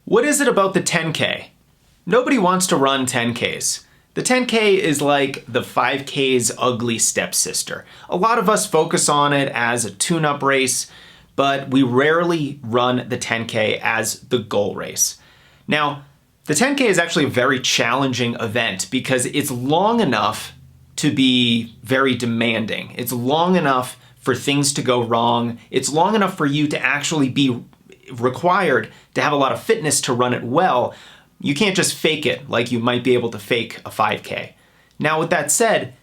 What is it about the 10K? Nobody wants to run 10Ks. The 10K is like the 5K's ugly stepsister. A lot of us focus on it as a tune-up race, but we rarely run the 10K as the goal race. Now, the 10K is actually a very challenging event because it's long enough to be very demanding. It's long enough for things to go wrong. It's long enough for you to actually be required to have a lot of fitness to run it well. You can't just fake it like you might be able to fake a 5K. Now, with that said,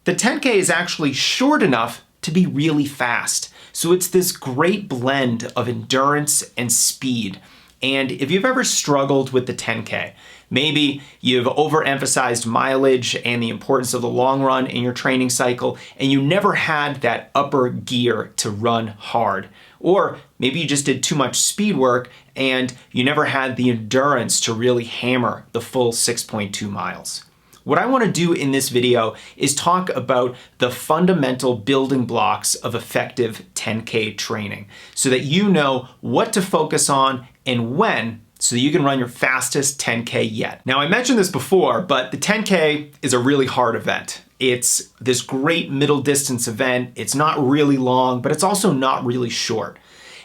the 10K is actually short enough to be really fast. So it's this great blend of endurance and speed. And if you've ever struggled with the 10K, maybe you've overemphasized mileage and the importance of the long run in your training cycle, and you never had that upper gear to run hard. Or maybe you just did too much speed work and you never had the endurance to really hammer the full 6.2 miles. What I want to do in this video is talk about the fundamental building blocks of effective 10K training so that you know what to focus on and when, so that you can run your fastest 10K yet. Now, I mentioned this before, but the 10K is a really hard event. It's this great middle distance event. It's not really long, but it's also not really short.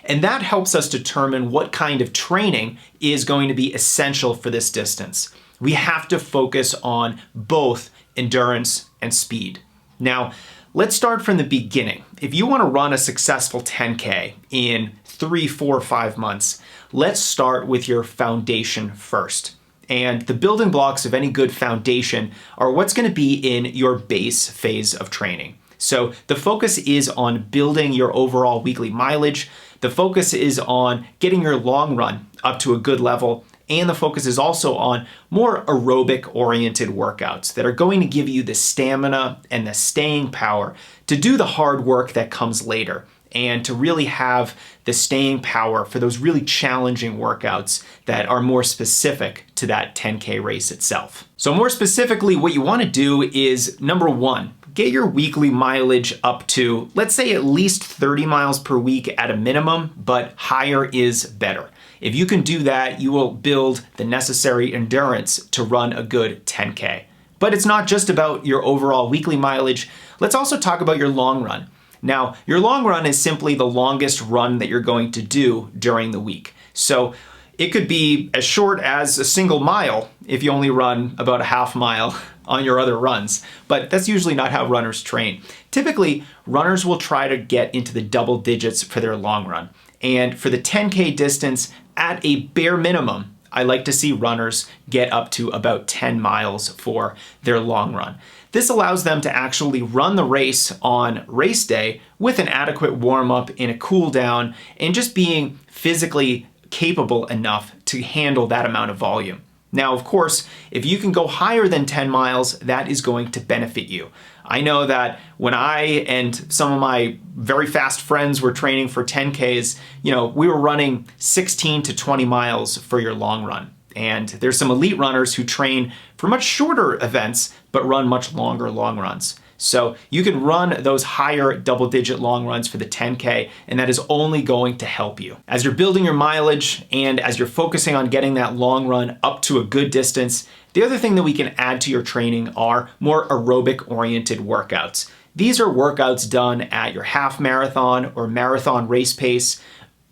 And that helps us determine what kind of training is going to be essential for this distance. We have to focus on both endurance and speed. Now, let's start from the beginning. If you want to run a successful 10K in 3, 4, 5 months, let's start with your foundation first. And the building blocks of any good foundation are what's going to be in your base phase of training. So the focus is on building your overall weekly mileage. The focus is on getting your long run up to a good level. And the focus is also on more aerobic oriented workouts that are going to give you the stamina and the staying power to do the hard work that comes later, and to really have the staying power for those really challenging workouts that are more specific to that 10K race itself. So more specifically, what you want to do is, number one, get your weekly mileage up to, let's say, at least 30 miles per week at a minimum, but higher is better. If you can do that, you will build the necessary endurance to run a good 10K. But it's not just about your overall weekly mileage. Let's also talk about your long run. Now, your long run is simply the longest run that you're going to do during the week. So it could be as short as a single mile if you only run about a half mile on your other runs, but that's usually not how runners train. Typically, runners will try to get into the double digits for their long run. And for the 10K distance, at a bare minimum, I like to see runners get up to about 10 miles for their long run. This allows them to actually run the race on race day with an adequate warm-up and a cool down, and just being physically capable enough to handle that amount of volume. Now, of course, if you can go higher than 10 miles, that is going to benefit you. I know that when I and some of my very fast friends were training for 10Ks, we were running 16 to 20 miles for your long run. And there's some elite runners who train for much shorter events, but run much longer long runs. So you can run those higher double-digit long runs for the 10K, and that is only going to help you. As you're building your mileage and as you're focusing on getting that long run up to a good distance, the other thing that we can add to your training are more aerobic-oriented workouts. These are workouts done at your half marathon or marathon race pace,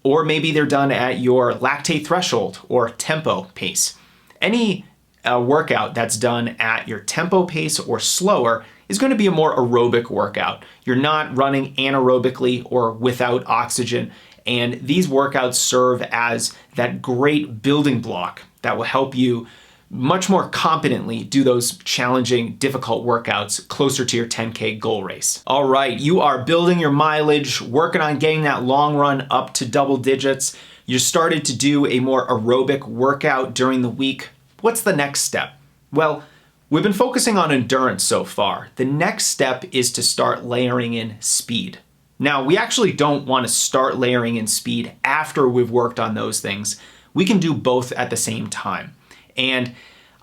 or maybe they're done at your lactate threshold or tempo pace. Any workout that's done at your tempo pace or slower is going to be a more aerobic workout. You're not running anaerobically or without oxygen, and these workouts serve as that great building block that will help you much more competently do those challenging, difficult workouts closer to your 10K goal race. All right, you are building your mileage, working on getting that long run up to double digits. You started to do a more aerobic workout during the week. What's the next step? Well, we've been focusing on endurance so far. The next step is to start layering in speed. Now, we actually don't want to start layering in speed after we've worked on those things. We can do both at the same time. And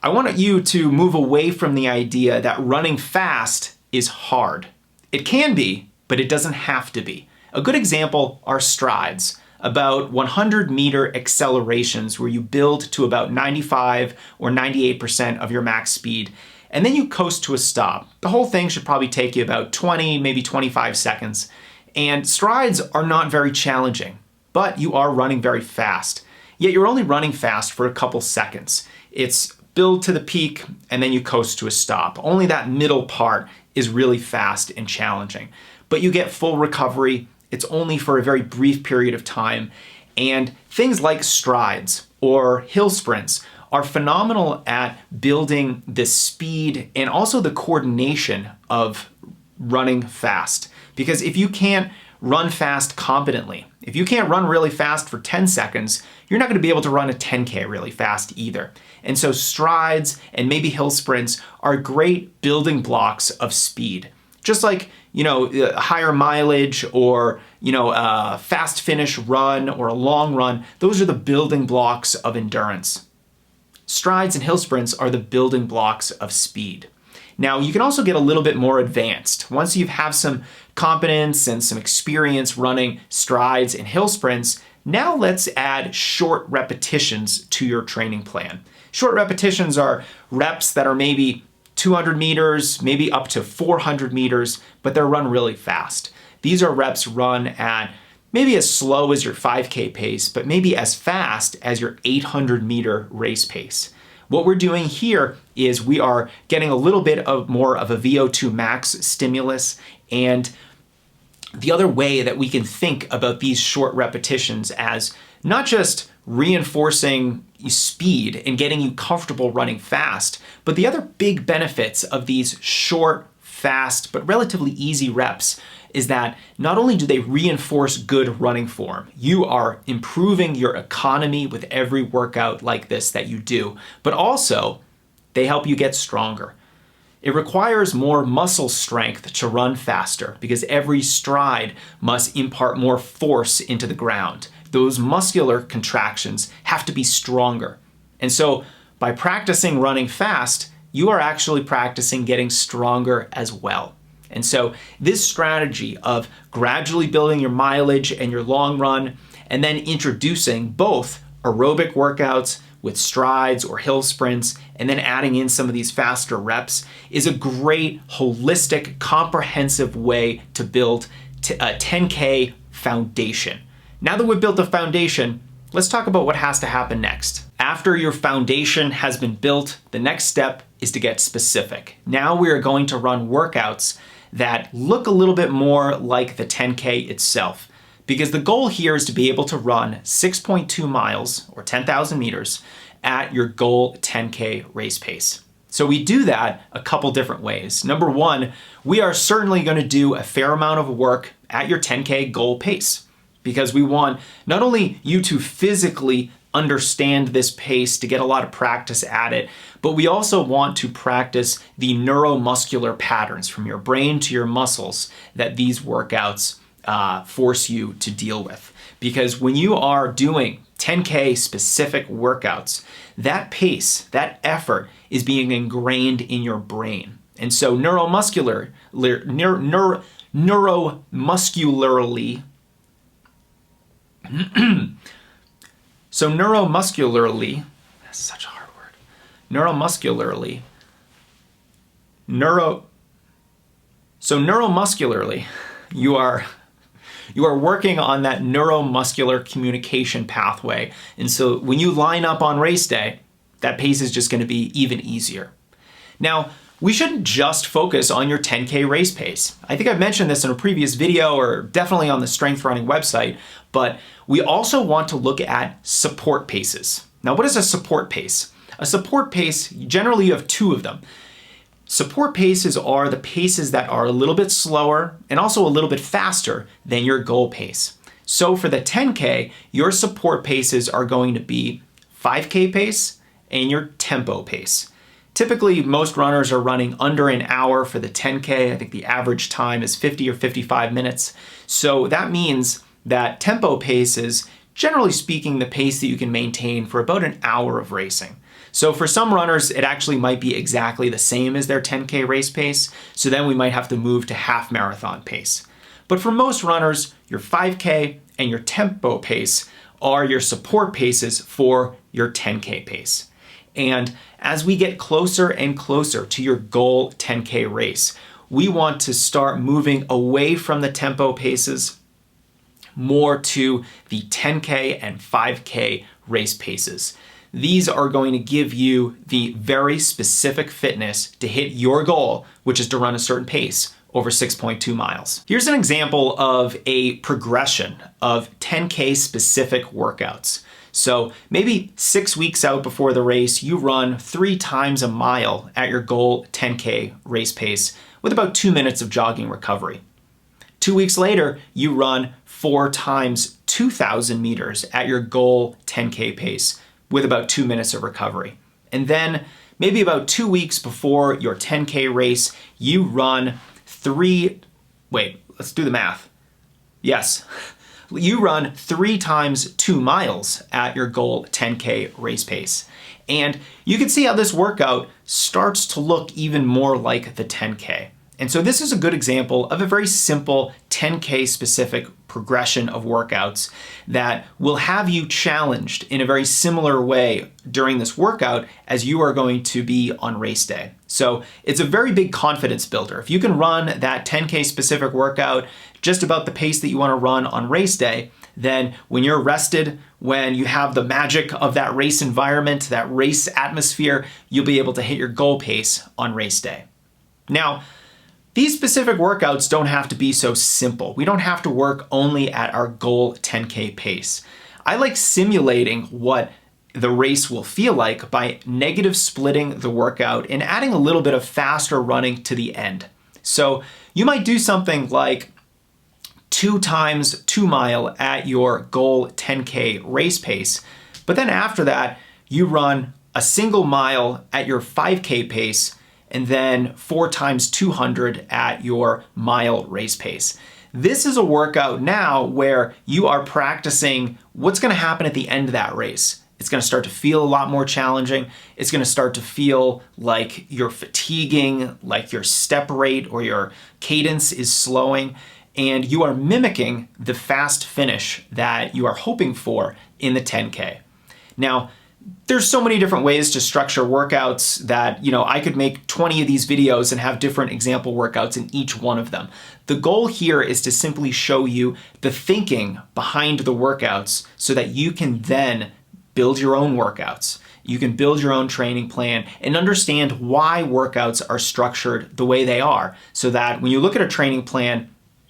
I want you to move away from the idea that running fast is hard. It can be, but it doesn't have to be. A good example are strides. about 100-meter accelerations where you build to about 95 or 98% of your max speed, and then you coast to a stop. The whole thing should probably take you about 20, maybe 25 seconds. And strides are not very challenging, but you are running very fast. Yet you're only running fast for a couple seconds. It's build to the peak and then you coast to a stop. Only that middle part is really fast and challenging. But you get full recovery. It's only for a very brief period of time. And things like strides or hill sprints are phenomenal at building the speed and also the coordination of running fast. Because if you can't run fast competently, if you can't run really fast for 10 seconds, you're not going to be able to run a 10K really fast either. And so strides and maybe hill sprints are great building blocks of speed. Just like, higher mileage or, a fast finish run or a long run, those are the building blocks of endurance. Strides and hill sprints are the building blocks of speed. Now, you can also get a little bit more advanced. Once you have some competence and some experience running strides and hill sprints, now let's add short repetitions to your training plan. Short repetitions are reps that are maybe 200 meters, maybe up to 400 meters, but they're run really fast. These are reps run at maybe as slow as your 5K pace, but maybe as fast as your 800-meter race pace. What we're doing here is we are getting a little bit more of a VO2 max stimulus, and the other way that we can think about these short repetitions as not just reinforcing speed and getting you comfortable running fast, but the other big benefits of these short, fast, but relatively easy reps is that not only do they reinforce good running form, you are improving your economy with every workout like this that you do, but also they help you get stronger. It requires more muscle strength to run faster because every stride must impart more force into the ground. Those muscular contractions have to be stronger. And so by practicing running fast, you are actually practicing getting stronger as well. And so this strategy of gradually building your mileage and your long run, and then introducing both aerobic workouts with strides or hill sprints, and then adding in some of these faster reps is a great, holistic, comprehensive way to build a 10K foundation. Now that we've built the foundation, let's talk about what has to happen next. After your foundation has been built, the next step is to get specific. Now we are going to run workouts that look a little bit more like the 10K itself, because the goal here is to be able to run 6.2 miles or 10,000 meters at your goal 10K race pace. So we do that a couple different ways. Number one, we are certainly going to do a fair amount of work at your 10K goal pace, because we want not only you to physically understand this pace to get a lot of practice at it, but we also want to practice the neuromuscular patterns from your brain to your muscles that these workouts force you to deal with. Because when you are doing 10K specific workouts, that pace, that effort is being ingrained in your brain. And so neuromuscularly, that's such a hard word. Neuromuscularly, you are working on that neuromuscular communication pathway. And so when you line up on race day, that pace is just going to be even easier. Now, we shouldn't just focus on your 10K race pace. I think I've mentioned this in a previous video or definitely on the Strength Running website, but we also want to look at support paces. Now, what is a support pace? A support pace, generally you have two of them. Support paces are the paces that are a little bit slower and also a little bit faster than your goal pace. So for the 10K, your support paces are going to be 5K pace and your tempo pace. Typically, most runners are running under an hour for the 10K. I think the average time is 50 or 55 minutes. So that means that tempo pace is, generally speaking, the pace that you can maintain for about an hour of racing. So for some runners, it actually might be exactly the same as their 10K race pace. So then we might have to move to half marathon pace. But for most runners, your 5K and your tempo pace are your support paces for your 10K pace. And as we get closer and closer to your goal 10K race, we want to start moving away from the tempo paces more to the 10K and 5K race paces. These are going to give you the very specific fitness to hit your goal, which is to run a certain pace over 6.2 miles. Here's an example of a progression of 10K specific workouts. So maybe 6 weeks out before the race, you run 3 times a mile at your goal 10K race pace with about 2 minutes of jogging recovery. 2 weeks later, you run 4 times 2,000 meters at your goal 10K pace with about 2 minutes of recovery. And then maybe about 2 weeks before your 10K race, you run let's do the math. Yes, you run 3 times 2 miles at your goal 10K race pace. And you can see how this workout starts to look even more like the 10K. And so this is a good example of a very simple 10K specific progression of workouts that will have you challenged in a very similar way during this workout as you are going to be on race day. So it's a very big confidence builder. If you can run that 10K specific workout just about the pace that you want to run on race day, then when you're rested, when you have the magic of that race environment, that race atmosphere, you'll be able to hit your goal pace on race day. Now, these specific workouts don't have to be so simple. We don't have to work only at our goal 10K pace. I like simulating what the race will feel like by negative splitting the workout and adding a little bit of faster running to the end. So you might do something like 2 times 2 mile at your goal 10K race pace, but then after that, you run a single mile at your 5K pace and then 4 times 200 at your mile race pace. This is a workout now where you are practicing what's gonna happen at the end of that race. It's gonna start to feel a lot more challenging. It's gonna start to feel like you're fatiguing, like your step rate or your cadence is slowing, and you are mimicking the fast finish that you are hoping for in the 10K. Now, there's so many different ways to structure workouts that, I could make 20 of these videos and have different example workouts in each one of them. The goal here is to simply show you the thinking behind the workouts so that you can then build your own workouts. You can build your own training plan and understand why workouts are structured the way they are so that when you look at a training plan,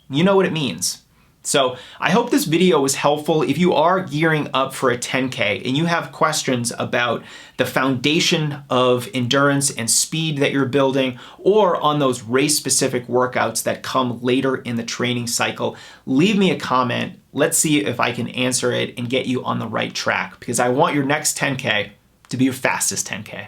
you know what it means. So I hope this video was helpful. If you are gearing up for a 10K and you have questions about the foundation of endurance and speed that you're building, or on those race-specific workouts that come later in the training cycle, leave me a comment. Let's see if I can answer it and get you on the right track, because I want your next 10K to be your fastest 10K.